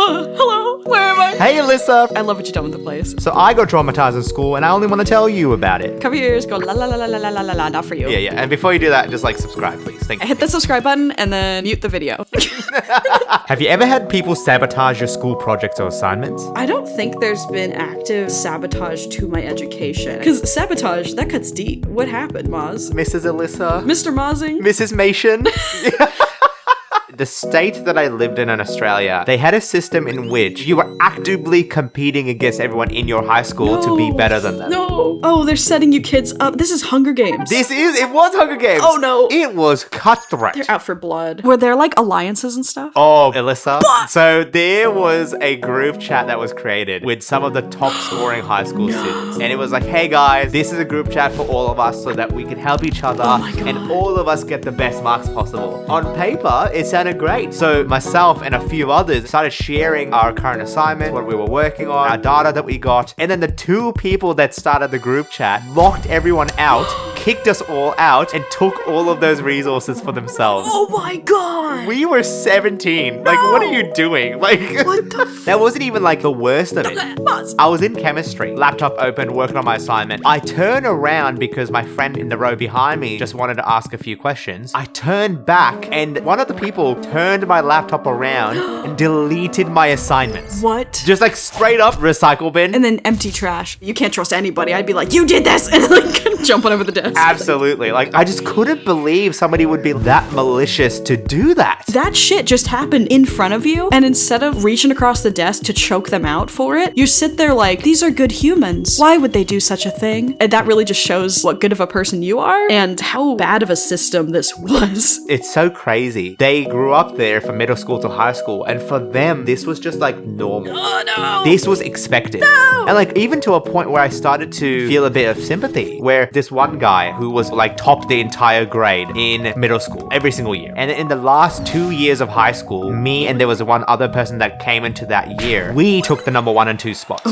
Hello, where am I? Hey, Alyssa. I love what you've done with the place. So I got traumatized in school, and I only want to tell you about it. Cover your ears, go la la la la la la la la, not for you. Yeah. And before you do that, just like subscribe, please. Thank you. Hit the subscribe button and then mute the video. Have you ever had people sabotage your school projects or assignments? I don't think there's been active sabotage to my education. Because sabotage, that cuts deep. What happened, Maz? Mrs. Alyssa? Mr. Mazing? Mrs. Mation? The state that I lived in Australia, they had a system in which you were actively competing against everyone in your high school to be better than them. No. Oh, they're setting you kids up. This is Hunger Games. It was Hunger Games. Oh, no. It was cutthroat. They're out for blood. Were there like alliances and stuff? Oh, Alyssa. So there was a group chat that was created with some of the top scoring high school students. And it was like, hey guys, this is a group chat for all of us so that we can help each other and all of us get the best marks possible. On paper, it sounded great. So myself and a few others started sharing our current assignment, what we were working on, our data that we got. And then the two people that started the group chat locked everyone out, kicked us all out, and took all of those resources for themselves. Oh my god. We were 17. Like, what are you doing? Like, What the that wasn't even like the worst of it. Maz. I was in chemistry, laptop open, working on my assignment. I turn around because my friend in the row behind me just wanted to ask a few questions. I turned back and one of the people turned my laptop around and deleted my assignments. What? Just like straight up recycle bin. And then empty trash. You can't trust anybody. I'd be like, you did this! And like jumping over the desk. Absolutely. Like, I just couldn't believe somebody would be that malicious to do that. That shit just happened in front of you, and instead of reaching across the desk to choke them out for it, you sit there like, these are good humans. Why would they do such a thing? And that really just shows what good of a person you are and how bad of a system this was. It's so crazy. They grew up there from middle school to high school, and for them, this was just like normal. Oh no! This was expected. No! And like, even to a point where I started to feel a bit of sympathy, where this one guy who was like top the entire grade in middle school every single year. And in the last 2 years of high school, me and there was one other person that came into that year, we took the number 1 and 2 spots.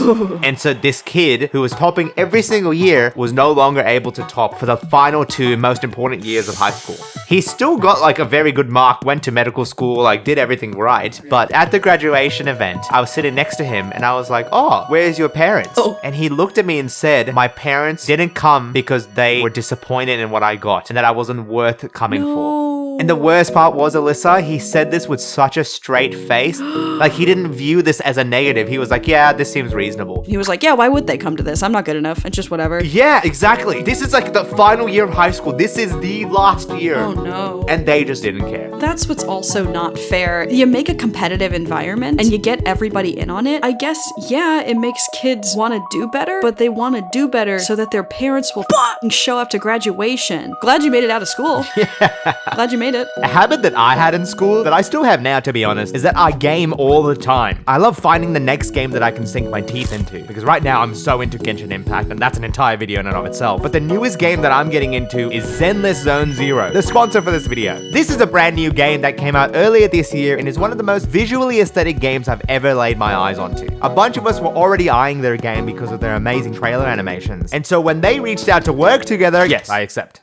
And so this kid who was topping every single year was no longer able to top for the final 2 most important years of high school. He still got like a very good mark, went to medical school, like did everything right. But at the graduation event, I was sitting next to him and I was like, oh, where's your parents? Oh. And he looked at me and said, my parents didn't come because they were disappointed in what I got and that I wasn't worth coming for. And the worst part was, Alyssa, he said this with such a straight face. Like, he didn't view this as a negative. He was like, yeah, this seems reasonable. He was like, yeah, why would they come to this? I'm not good enough. It's just whatever. Yeah, exactly. This is like the final year of high school. This is the last year. Oh no. And they just didn't care. That's what's also not fair. You make a competitive environment and you get everybody in on it. I guess, yeah, it makes kids want to do better, but they want to do better so that their parents will f***ing show up to graduation. Glad you made it out of school. Yeah. Glad you made it. A habit that I had in school, that I still have now to be honest, is that I game all the time. I love finding the next game that I can sink my teeth into, because right now I'm so into Genshin Impact, and that's an entire video in and of itself. But the newest game that I'm getting into is Zenless Zone Zero, the sponsor for this video. This is a brand new game that came out earlier this year and is one of the most visually aesthetic games I've ever laid my eyes onto. A bunch of us were already eyeing their game because of their amazing trailer animations. And so when they reached out to work together, yes, I accept.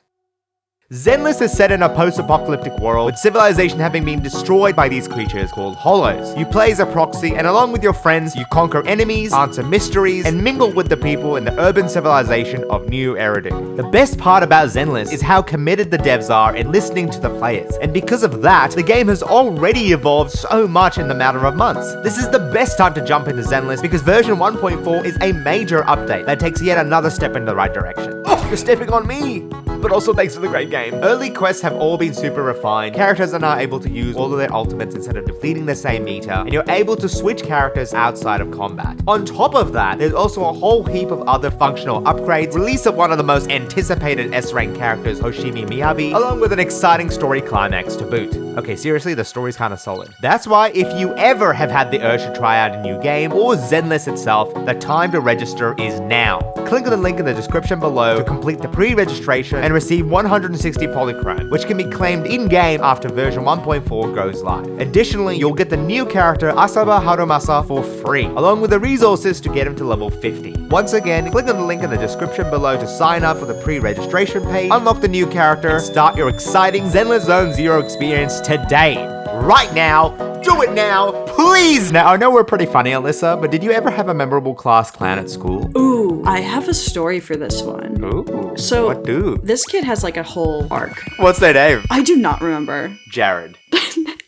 Zenless is set in a post-apocalyptic world, with civilization having been destroyed by these creatures called Hollows. You play as a proxy, and along with your friends, you conquer enemies, answer mysteries, and mingle with the people in the urban civilization of New Eridu. The best part about Zenless is how committed the devs are in listening to the players, and because of that, the game has already evolved so much in the matter of months. This is the best time to jump into Zenless because version 1.4 is a major update that takes yet another step in the right direction. Oh, you're stepping on me! But also thanks for the great game. Early quests have all been super refined. Characters are now able to use all of their ultimates instead of depleting the same meter, and you're able to switch characters outside of combat. On top of that, there's also a whole heap of other functional upgrades, release of one of the most anticipated S-rank characters, Hoshimi Miyabi, along with an exciting story climax to boot. Okay, seriously, the story's kinda solid. That's why if you ever have had the urge to try out a new game, or Zenless itself, the time to register is now. Click on the link in the description below to complete the pre-registration and receive 160 Polychrome, which can be claimed in-game after version 1.4 goes live. Additionally, you'll get the new character Asaba Harumasa for free, along with the resources to get him to level 50. Once again, click on the link in the description below to sign up for the pre-registration page, unlock the new character, and start your exciting Zenless Zone Zero experience today. Right now, do it now, Please! Now, I know we're pretty funny, Alyssa, but did you ever have a memorable class clown at school? Ooh, I have a story for this one. Ooh. So, what do? This kid has like a whole arc. What's their name? I do not remember. Jared.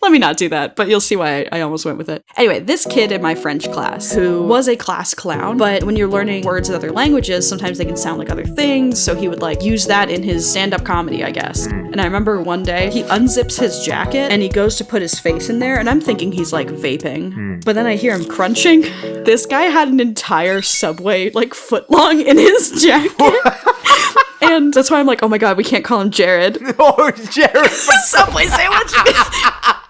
Let me not do that, but you'll see why I almost went with it. Anyway, this kid in my French class who was a class clown, but when you're learning words in other languages, sometimes they can sound like other things, so he would like use that in his stand-up comedy, I guess. And I remember one day he unzips his jacket and he goes to put his face in there, and I'm thinking he's like vaping. But then I hear him crunching. This guy had an entire Subway like footlong in his jacket. And that's why I'm like, oh my god, we can't call him Jared. Oh, Jared. Subway sandwich.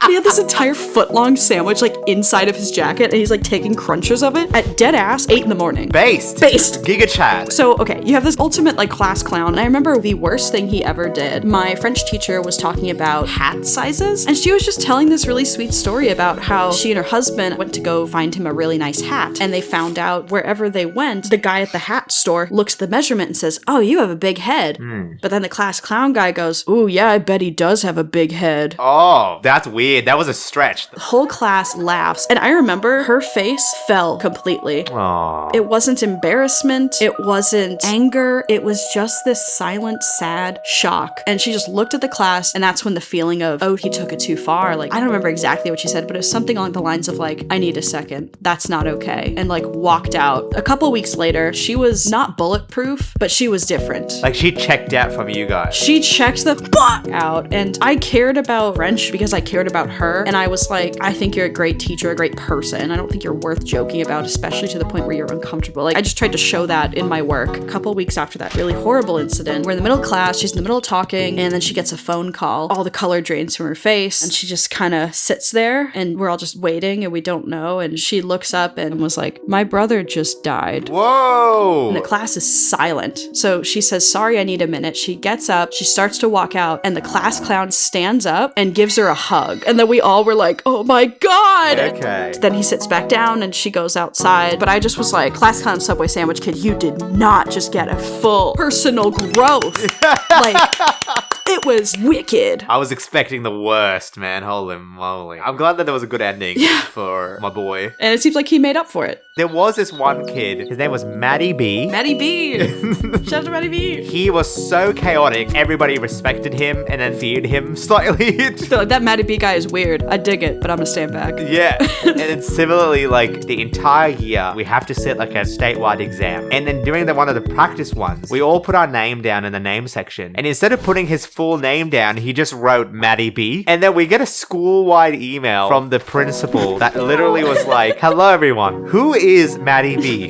He had this entire foot-long sandwich like inside of his jacket, and he's like taking crunchers of it at dead ass 8 a.m. Based. Giga Chad. So, okay, you have this ultimate like class clown, and I remember the worst thing he ever did. My French teacher was talking about hat sizes, and she was just telling this really sweet story about how she and her husband went to go find him a really nice hat, and they found out wherever they went, the guy at the hat store looks at the measurement and says, oh, you have a big head. But then the class clown guy goes, ooh, yeah, I bet he does have a big head. Oh, that's weird. That was a stretch. The whole class laughs, and I remember her face fell completely. Aww. It wasn't embarrassment, it wasn't anger, it was just this silent, sad shock. And she just looked at the class, and that's when the feeling of, oh, he took it too far. Like, I don't remember exactly what she said, but it was something along the lines of like, I need a second. That's not okay. And like walked out. A couple weeks later, she was not bulletproof, but she was different. Like she checked out from you guys. She checked the fuck out, and I cared about French because I cared about her, and I was like, I think you're a great teacher, a great person. I don't think you're worth joking about, especially to the point where you're uncomfortable. Like, I just tried to show that in my work. A couple weeks after that really horrible incident, we're in the middle of class, she's in the middle of talking, and then she gets a phone call. All the color drains from her face, and she just kind of sits there, and we're all just waiting, and we don't know, and she looks up and was like, my brother just died. Whoa! And the class is silent. So she says, sorry, I need a minute. She gets up, she starts to walk out, and the class clown stands up and gives her a hug. And then we all were like, oh my god! Okay. Then he sits back down and she goes outside. But I just was like, class clown Subway sandwich kid, you did not just get a full personal growth. Like, it was wicked. I was expecting the worst, man. Holy moly. I'm glad that there was a good ending for my boy. And it seems like he made up for it. There was this one kid, his name was Matty B. Matty B! Shout out to Matty B! He was so chaotic, everybody respected him and then feared him slightly. They're like, that Matty B guy is weird. I dig it, but I'm gonna stand back. Yeah. And then similarly, like the entire year, we have to sit like a statewide exam. And then during one of the practice ones, we all put our name down in the name section. And instead of putting his full name down, he just wrote Matty B. And then we get a school-wide email from the principal that literally was like, hello everyone, who is Matty B?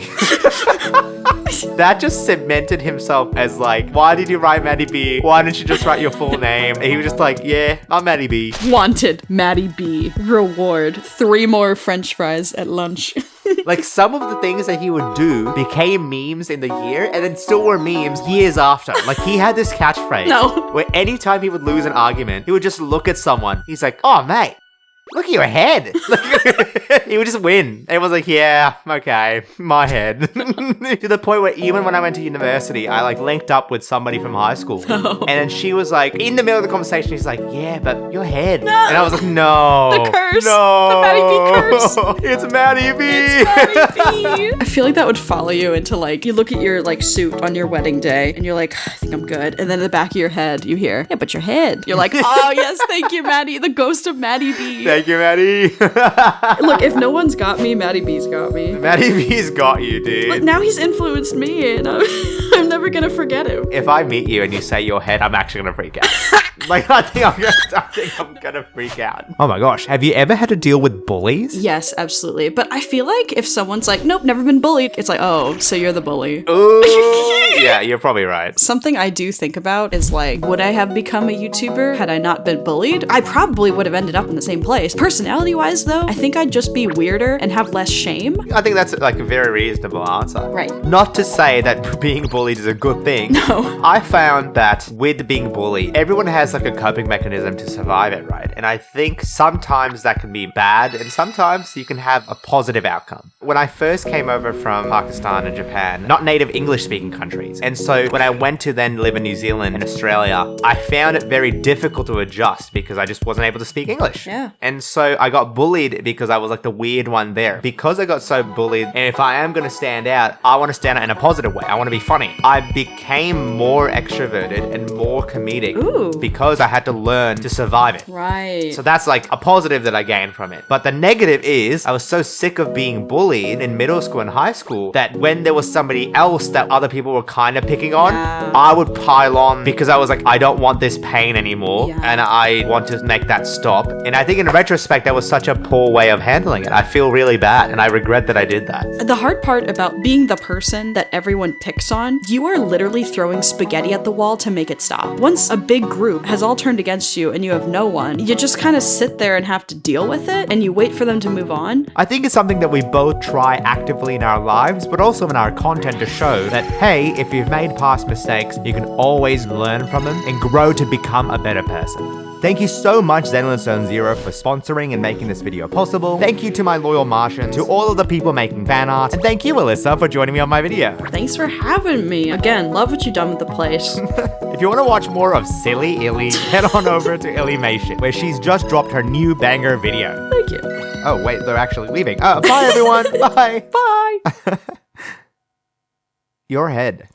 That just cemented himself as like, why did you write Matty B? Why didn't you just write your full name? And he was just like, yeah, I'm Matty B. Wanted, Matty B. Reward, 3 more French fries at lunch. Like some of the things that he would do became memes in the year and then still were memes years after. Like he had this catchphrase where anytime he would lose an argument, he would just look at someone. He's like, oh mate, look at your head. He would just win. It was like, yeah, okay, my head. To the point where even when I went to university, I like linked up with somebody from high school. And then she was like, in the middle of the conversation, she's like, yeah, but your head. No. And I was like, no. The curse. No. The Matty B curse. It's Matty B. It's Matty B. I feel like that would follow you into like, you look at your like suit on your wedding day and you're like, I think I'm good. And then in the back of your head, you hear, yeah, but your head. You're like, oh yes, thank you, Matty. The ghost of Matty B. Thank you, Matty. Look, if no one's got me, Matty B's got me. Matty B's got you, dude. Look, now he's influenced me, and I'm never gonna forget him. If I meet you and you say your head, I'm actually gonna freak out. Like, I think I'm gonna freak out. Oh my gosh, have you ever had to deal with bullies? Yes, absolutely. But I feel like if someone's like, nope, never been bullied, it's like, oh, so you're the bully. Ooh, yeah, you're probably right. Something I do think about is like, would I have become a YouTuber had I not been bullied? I probably would have ended up in the same place. Personality-wise, though, I think I'd just be weirder and have less shame. I think that's like a very reasonable answer. Right. Not to say that being bullied is is a good thing. No. I found that with being bullied, everyone has like a coping mechanism to survive it, right? And I think sometimes that can be bad and sometimes you can have a positive outcome. When I first came over from Pakistan and Japan, not native English speaking countries, and so when I went to then live in New Zealand and Australia, I found it very difficult to adjust because I just wasn't able to speak English. Yeah. And so I got bullied because I was like the weird one there. Because I got so bullied, and if I am going to stand out, I want to stand out in a positive way. I want to be funny. I became more extroverted and more comedic because I had to learn to survive it. Right. So that's like a positive that I gained from it. But the negative is I was so sick of being bullied in middle school and high school that when there was somebody else that other people were kind of picking on, I would pile on because I was like, I don't want this pain anymore and I want to make that stop. And I think in retrospect, that was such a poor way of handling it. I feel really bad and I regret that I did that. The hard part about being the person that everyone picks on, you are literally throwing spaghetti at the wall to make it stop. Once a big group has all turned against you and you have no one, you just kind of sit there and have to deal with it and you wait for them to move on. I think it's something that we both try actively in our lives, but also in our content to show that, hey, if you've made past mistakes, you can always learn from them and grow to become a better person. Thank you so much, Zenlin Stone Zero, for sponsoring and making this video possible. Thank you to my loyal Martians, to all of the people making fan art, and thank you, Alyssa, for joining me on my video. Thanks for having me. Again, love what you've done with the place. If you want to watch more of Silly Illy, head on over to Illymation, where she's just dropped her new banger video. Thank you. Oh, wait, they're actually leaving. Bye, everyone. Bye. Bye. Your head.